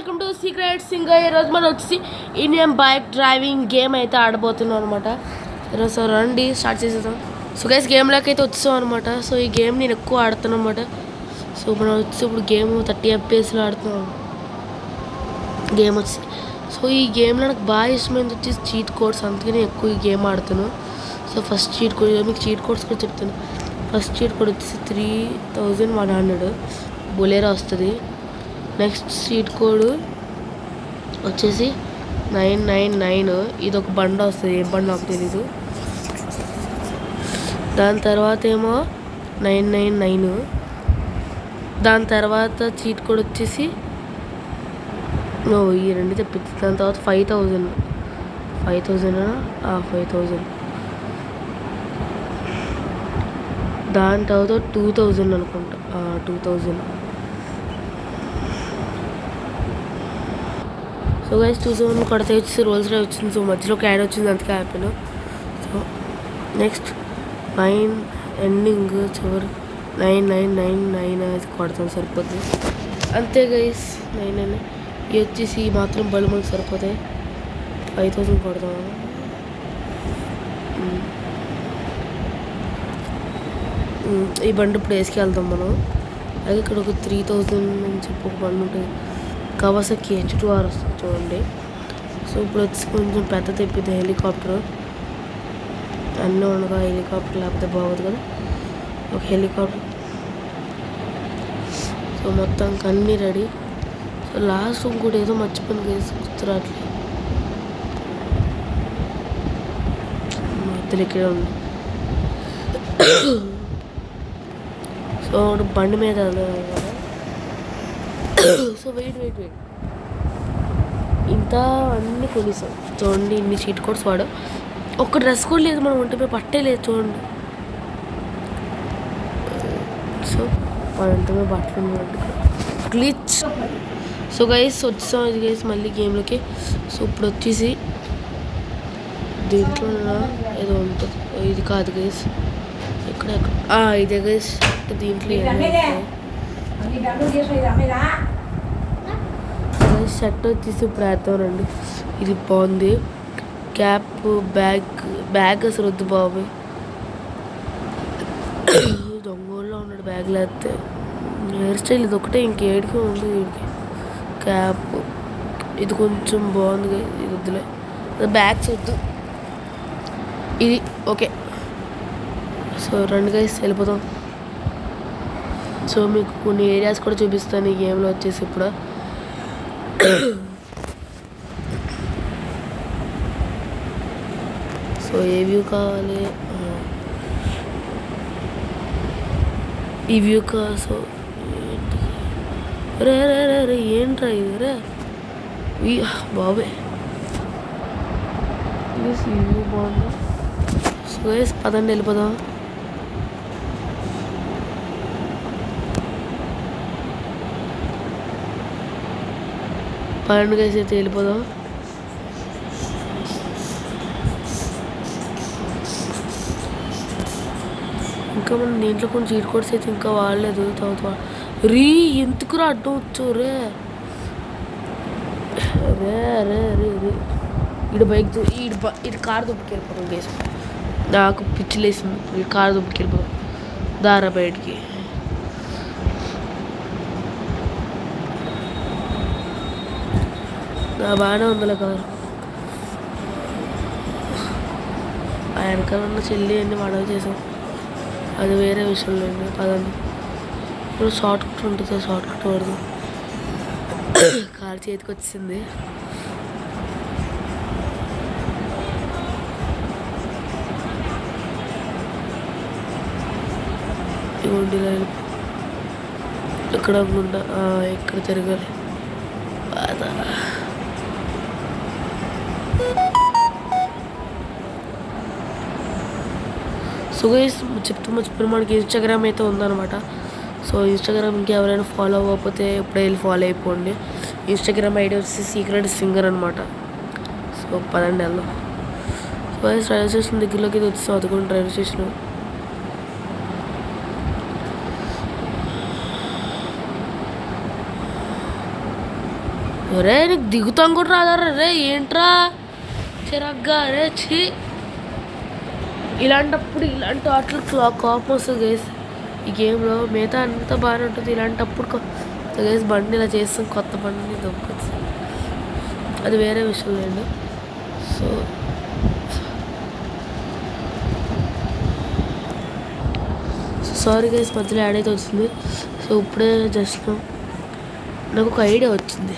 Welcome to secret singer. ఈరోజు మనం వచ్చి ఇండియన్ బైక్ డ్రైవింగ్ గేమ్ అయితే ఆడబోతున్నాం అనమాట. ఈరోజు రండి స్టార్ట్ చేసేద్దాం. సో గైస్ గేమ్లోకి అయితే వచ్చాం అనమాట. సో ఈ గేమ్ నేను ఎక్కువ ఆడుతున్నాను అనమాట. సో మనం వచ్చి ఇప్పుడు గేమ్ 30 FPS ఆడుతున్నాం గేమ్ వచ్చి. సో ఈ గేమ్లో నాకు బాగా ఇష్టమైనది వచ్చి చీట్ కోడ్స్, అందుకే నేను ఎక్కువ ఈ గేమ్ ఆడుతాను. సో ఫస్ట్ చీట్ కోడ్, మీకు చీట్ కోడ్స్ కూడా చెప్తాను. ఫస్ట్ చీట్ కోడ్ వచ్చేసి 3100 బొలేరో వస్తుంది. నెక్స్ట్ చీట్ కోడ్ వచ్చేసి 999, ఇది ఒక బండ వస్తుంది, ఏం బండ నాకు తెలీదు. దాని తర్వాత ఏమో 999, దాని తర్వాత చీట్ కోడ్ వచ్చేసి ఈ రెండు తెప్పింది. దాని తర్వాత 5000, దాని తర్వాత 2000 అనుకుంటా, 2000. సో గైస్ 2000 కొడితే వచ్చేసి రోల్స్ రైస్ వచ్చింది. సో మధ్యలో ఒక యాడ్ వచ్చింది, అందుకే హ్యాపీలో. సో నెక్స్ట్ 9 ఎండింగ్ చివరి 9999 అయితే కొడతాం, సరిపోద్ది అంతే గైస్. 99 ఇవి వచ్చేసి మాత్రం బళ్ళు మనకు సరిపోతాయి. 5000 కొడతాం. ఈ బండి ఇప్పుడు వేసుకెళ్తాం మనం. అది ఇక్కడ ఒక 3000 అని చెప్పి ఒక బండి ఉంటుంది, కవాసాకి H2R వస్తుంది చూడండి. సో ఇప్పుడు వచ్చి కొంచెం పెద్ద తెప్పిద్ది హెలికాప్టర్. అన్నీ ఉండగా హెలికాప్టర్ లేకపోతే బాగోదు కదా, ఒక హెలికాప్టర్. సో మొత్తానికి అన్నీ రెడీ. సో లాస్ట్ ఇంకోటి ఏదో మర్చిపోయింది కేసు గుర్తురాట్లేదు, మధ్యలో ఇక్కడే ఉంది. సో బండి మీద సో వెయిట్ ఇంత అన్నీ కొనిస్తాం చూడండి. ఇన్ని చీట్ కోడ్స్ వాడు, ఒక్క డ్రెస్ కూడా లేదు మనం ఒంటిపై, పట్టే లేదు చూడండి. సో మన ఒంటిపై బట్టలు గ్లిచ్. సో గైస్ వచ్చాం ఇది గైస్ మళ్ళీ గేమ్లోకి. సో ఇప్పుడు వచ్చేసి దీంట్లో ఏదో ఉంటుంది, ఇది కాదు గైస్, ఎక్కడ ఇదే గైస్. దీంట్లో షర్ట్ వచ్చేసి ఇప్పుడు వేద్దామండి. ఇది బాగుంది, క్యాప్, బ్యాగ్ అసలు వద్దు బాబు, దొంగలో ఉన్నాడు బ్యాగ్లో వేస్తే. హెయిర్ స్టైల్ ఇది ఒకటే, ఇంకేడికి ఉంది వీడికి. క్యాప్ ఇది కొంచెం బాగుంది, ఇది వద్దులే, బ్యాగ్స్ వద్దు, ఇది ఓకే. సో రెండు గైస్ వెళ్ళిపోతాం. సో మీకు కొన్ని ఏరియాస్ కూడా చూపిస్తాను ఈ గేమ్లో వచ్చేసి ఇప్పుడు. సో ఏ వ్యూ కావాలి, ఈ వ్యూ సో రే ఏంట్రా ఇది రే బాబే, ఈ వ్యూ బాగుంది. సో వేసి పదండి వెళ్ళిపోదాం. పండుగ అయితే వెళ్ళిపోదాం. ఇంకా మనం దీంట్లో కొన్ని చీట్ కోడ్స్ అయితే ఇంకా వాడలేదు. తర్వాత ఎందుకురా అడ్డం వచ్చు రే ఈడ బైక్ ఇటు కారు దుబ్బుకి వెళ్ళిపోతాం కేసు. నాకు పిచ్చిలేసింది, ఈ కారు దుబ్బుకి వెళ్ళిపోతాం దారా బయటికి. నా బాగానే ఉందిలే కారు. ఆ వెనకాలన్న చెల్లి అన్ని మడవ చేసాం, అది వేరే విషయం లేదు. పదండి ఇప్పుడు షార్ట్ కట్ ఉంటుంది, షార్ట్ కట్ పడదు. కారు చేతికి వచ్చింది. ఇవ్వండి ఇక్కడ అనుకుంటా, ఇక్కడ తిరగాలి. సో గైస్ చెప్తూ మర్చిపోయిన మనకి ఇన్స్టాగ్రామ్ అయితే ఉందన్నమాట. సో ఇన్స్టాగ్రామ్ ఇంకెవరైనా ఫాలో అవ్వకపోతే ఇప్పుడే వెళ్ళి ఫాలో అయిపోండి. ఇన్స్టాగ్రామ్ ఐడి వచ్చి సీక్రెట్ సింగర్ అనమాట. సో పదండి వెళ్దాం. సో గైస్ రైల్వే స్టేషన్ దగ్గరలోకి వచ్చి అదుకోండి రైల్వే స్టేషన్. ఒరే నీకు దిగుతాం కూడా రాదారా రే, ఏంట్రా చిరగ్గా రే ఛీ. ఇలాంటప్పుడు ఇలాంటి ఆటలు కోపం వస్తుంది గైస్. ఈ గేమ్లో మిగతా అంతా బాగానే ఉంటుంది, ఇలాంటప్పుడు గైస్ బండి ఇలా చేస్తాం, కొత్త బండిని దొక్కచ్చు, అది వేరే విషయం లేదు. సో సారీ గైస్, మధ్యలో యాడ్ అయితే వచ్చింది. సో ఇప్పుడే జస్ట్ నాకు ఒక ఐడియా వచ్చింది,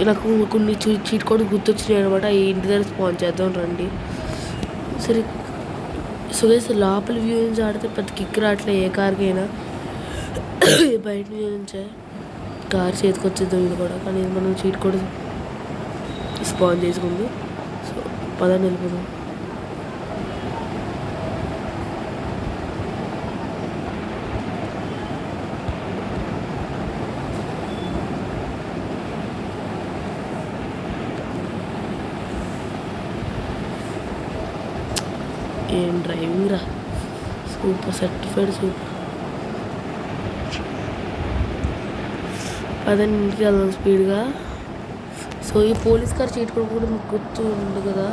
నాకు కొన్ని చీట్ కోడ్ గుర్తొచ్చినాయి అనమాట. ఈ ఇంటి దగ్గర స్పాన్ చేద్దాం రండి. సరే సో గైస్, లోపల వ్యూ నుంచి ఆడితే పెద్ద కిక్ రావట్లే ఏ కార్కి అయినా. బయట వ్యూ నుంచే కార్ చేతికి వచ్చేద్దాం ఇది కూడా, కానీ మనం చీట్ కోడ్ స్పాన్ చేసుకుంది. సో పదండి వెళ్ళిపోదాం. ఏం డ్రైవింగ్ రా, సూపర్, సర్టిఫైడ్ సూపర్. పదండి ఇంటికి వెళ్దాం స్పీడ్గా. సో ఈ పోలీస్ కార్ చీట్ కోడ్ కూడా మీకు గుర్తు ఉంది కదా,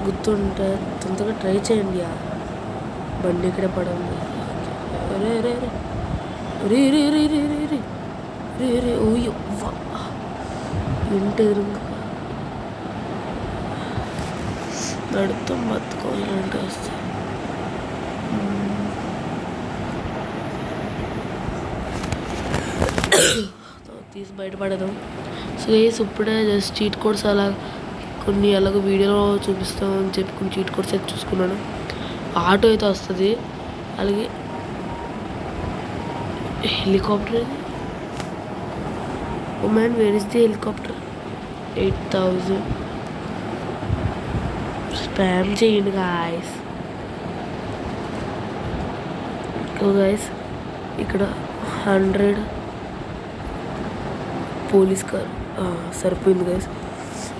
గుర్తుంటే తొందరగా ట్రై చేయండి. బండి ఇక్కడే పడండి. రే రే రే రే రే రే రే రే రే రే రే ఓయ్యో ఇంటి ఎదురుగా నడుతాం బతుకోవాలంటే వస్తే. తీసి బయటపడదాం. సో గైస్ ఇప్పుడే జస్ట్ చీట్ కోడ్స్ అలా కొన్ని అలాగ వీడియోలో చూపిస్తామని చెప్పి కొన్ని చీట్ కోడ్స్ అయితే చూసుకున్నాను. ఆటో అయితే వస్తుంది, అలాగే helicopter. Oh man, where is the helicopter? 8,000 spam చేయండి గాయస్. గాయస్ ఇక్కడ 100 పోలీస్ కార్ సరిపోయింది గైస్.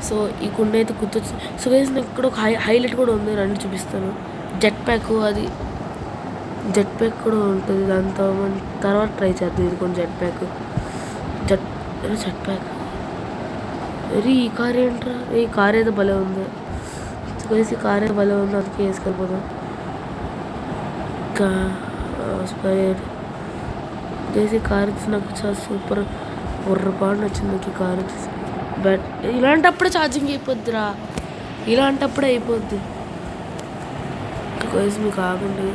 సో ఈ కుండ అయితే గుర్తొచ్చింది. సో గైస్ నాకు ఇక్కడ ఒక హైలైట్ కూడా ఉంది, రండి చూపిస్తాను. జెట్ ప్యాక్, అది జెట్ ప్యాక్ కూడా ఉంటుంది, దాంతో తర్వాత ట్రై చేద్దాం. ఇది కొంచెం జెట్ ప్యాక్, జెట్ ప్యాక్. అరే ఈ కార్ ఏంట్రా, ఈ కార్ అయితే భలే ఉంది. సో గైస్ ఈ కార్ అయితే భలే ఉంది, అందుకే వేసుకెళ్ళిపోదాం. స్పైర్ గైస్, ఈ కార్ నాకు చాలా సూపర్ బుర్రపాటు నచ్చింది నాకు ఈ కార్. బట్ ఇలాంటప్పుడే ఛార్జింగ్ అయిపోద్దిరా, ఇలాంటప్పుడే అయిపోద్ది గైస్, మీకు ఆగండి.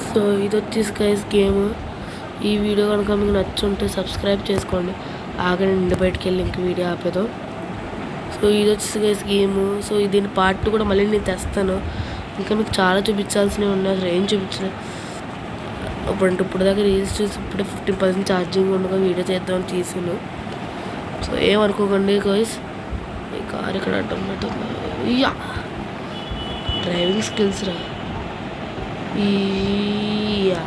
సో ఇది వచ్చేసి గైస్ గేమ్. ఈ వీడియో కనుక మీకు నచ్చుంటే సబ్స్క్రైబ్ చేసుకోండి. ఆగండి, ఇంటి బయటకు వెళ్ళి ఇంక వీడియో ఆపేదాం. సో ఇది వచ్చేసి గైస్ గేమ్. సో దీని పార్ట్ కూడా మళ్ళీ నేను తెస్తాను, ఇంకా మీకు చాలా చూపించాల్సినవి ఉన్నాయి, అసలు ఏం చూపించలేదు. ఇప్పుడు దాకా రీల్స్ చూసి ఇప్పుడే 50% ఛార్జింగ్ ఉండగా వీడియో చేద్దామని తీసాను. సో ఏమనుకోకండి గైస్, ఈ కార్ ఇక్కడ అడ్డం పెట్టింది. ఇయ్యా డ్రైవింగ్ స్కిల్స్ రా. ఇయ్యా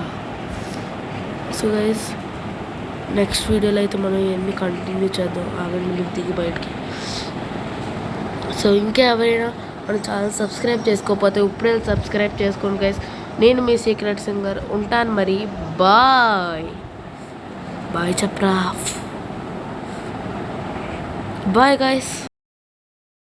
సో గైస్ నెక్స్ట్ వీడియోలో అయితే మనం ఇవన్నీ కంటిన్యూ చేద్దాం. ఆగండి మీకు దిగి బయటికి. సో ఇంకా ఎవరైనా మన ఛానల్ సబ్స్క్రైబ్ చేసుకోకపోతే ఇప్పుడే సబ్స్క్రైబ్ చేసుకోండి గైస్. నేను మీ సీక్రెట్ సింగర్ ఉంటాను మరి. బాయ్ బాయ్ చెప్పరా, బాయ్ గైస్.